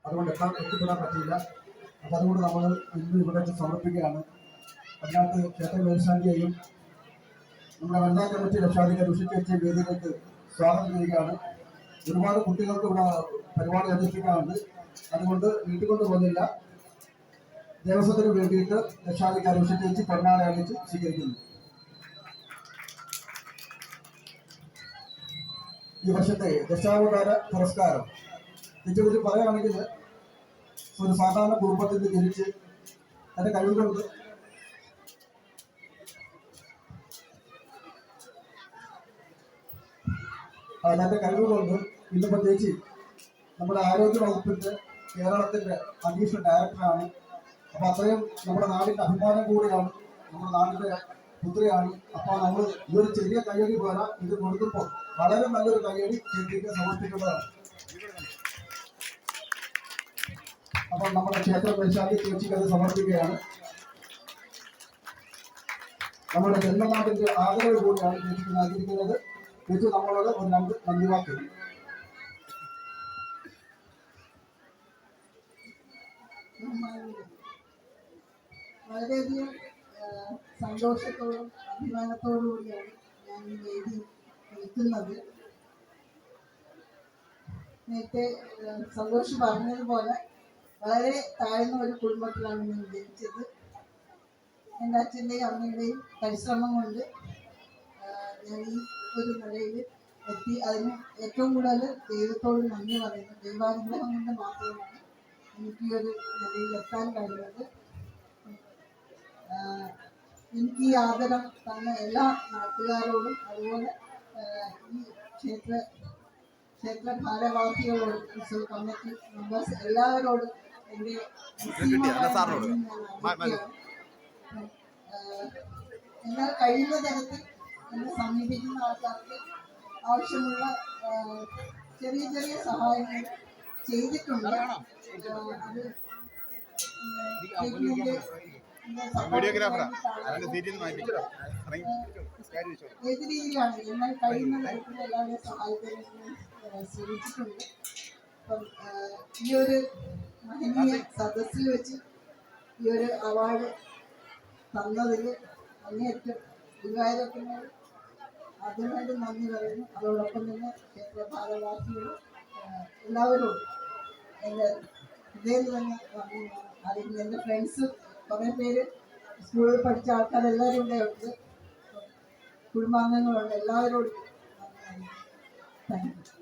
അതുകൊണ്ട് എത്തിപ്പെടാൻ പറ്റിയില്ല. അപ്പം അതുകൊണ്ട് നമ്മൾ ഇന്ന് ഇവിടെ സമർപ്പിക്കുകയാണ്. അതിനകത്ത് ക്ഷേത്ര മേൽശാന്തിയെയും നമ്മുടെ വനിതാ കമ്മിറ്റി രക്ഷാധികാരി ഉഷിച്ചേച്ചിയെ വേദിയിലേക്ക് സ്വാഗതം ചെയ്യുകയാണ്. ഒരുപാട് കുട്ടികൾക്ക് ഇവിടെ പരിപാടി അവതരിപ്പിക്കാറുണ്ട്. അതുകൊണ്ട് വീട്ടുകൊണ്ട് പോകുന്നില്ല. ദേവസ്വത്തിന് വേണ്ടിയിട്ട് രക്ഷാധികാരി ഉഷിച്ചേച്ചി പൊന്നാട അണിയിച്ച് സ്വീകരിക്കുന്നു. ഈ വർഷത്തെ ദശാവതാര പുരസ്കാരം ഇതിനെക്കുറിച്ച് പറയുകയാണെങ്കിൽ, ഒരു സാധാരണ കുടുംബത്തിൽ നിന്ന് ജനിച്ച് തന്റെ കഴിവുകൊണ്ട് ഇന്ന് പ്രത്യേകിച്ച് നമ്മുടെ ആരോഗ്യ വകുപ്പിന്റെ കേരളത്തിന്റെ അഡീഷണൽ ഡയറക്ടറാണ്. അപ്പൊ അത്രയും നമ്മുടെ നാടിന്റെ അഭിമാനം കൂടിയാണ്, നമ്മുടെ നാടിന്റെ പുത്രിയാണ്. അപ്പൊ നമ്മൾ ഈ ഒരു ചെറിയ കയ്യടി പോലെ ഇത് കൊടുക്കുമ്പോൾ വളരെ നല്ലൊരു കയ്യടി ചേച്ചിക്ക് സമർപ്പിക്കുന്നതാണ്. അപ്പോൾ നമ്മുടെ ക്ഷേത്ര മേൽശാന്തി ചേച്ചിക്ക് അത് സമർപ്പിക്കുകയാണ്. നമ്മുടെ ജന്മനാടിന്റെ ആദരവ് കൂടിയാണ് ചേച്ചിക്ക് നൽകിയിരിക്കുന്നത്. ചേച്ചി നമ്മളോട് ഒരു നന്ദി വാക്ക്. വളരെയധികം സന്തോഷത്തോടും അഭിമാനത്തോടു കൂടിയാണ് ഞാൻ ഈ വേദി നിൽക്കുന്നത്. നേരത്തെ സന്തോഷ് പറഞ്ഞതുപോലെ വളരെ താഴ്ന്ന ഒരു കുടുംബത്തിലാണ് ഞാൻ ജനിച്ചത്. എൻ്റെ അച്ഛൻ്റെയും അമ്മയുടെയും പരിശ്രമം കൊണ്ട് ഞാൻ ഈ ഒരു നിലയിൽ എത്തി. അതിന് ഏറ്റവും കൂടുതൽ ദൈവത്തോട് നന്ദി പറയുന്നു. ദൈവാനുഗ്രഹം കൊണ്ട് മാത്രമാണ് എനിക്ക് ഈ ഒരു നിലയിൽ എത്താൻ കഴിയുന്നത്. എനിക്ക് ഈ ആദരം തന്ന എല്ലാ നാട്ടുകാരോടും അതുപോലെ ഈ ക്ഷേത്ര ഭാരവാഹികളോടും ഉത്സവ കമ്മിറ്റി മെമ്പേഴ്സ് എല്ലാവരോടും എൻ്റെ എന്നാൽ കഴിയുന്ന തരത്തിൽ എന്നെ സമീപിക്കുന്ന ആൾക്കാർക്ക് ആവശ്യമുള്ള ചെറിയ ചെറിയ സഹായങ്ങൾ ചെയ്തിട്ടുണ്ട്. അത് ഏത് രീതിയിലാണ് എന്നാൽ കഴിയുന്ന തരത്തിൽ എല്ലാവരെയും സഹായിക്കാൻ ശ്രമിച്ചിട്ടുണ്ട്. അപ്പം ഈ ഒരു മഹനീയ സദസ്സിൽ വെച്ച് ഈ ഒരു അവാർഡ് തന്നതിൽ അങ്ങേയറ്റം ഗുരുവായൂരപ്പനോട് ആദ്യമായിട്ട് നന്ദി പറയുന്നു. അതോടൊപ്പം തന്നെ ക്ഷേത്ര ഭാരവാസികളും എല്ലാവരോടും എൻ്റെ ഹൃദയം തന്നെ നന്ദി അറിയുന്നു. എൻ്റെ ഫ്രണ്ട്സ് കുറേ പേര് സ്കൂളിൽ പഠിച്ച ആൾക്കാരെല്ലാവരും ഇവിടെ ഉണ്ട്, കുടുംബാംഗങ്ങളുണ്ട്. എല്ലാവരോടും താങ്ക് യു.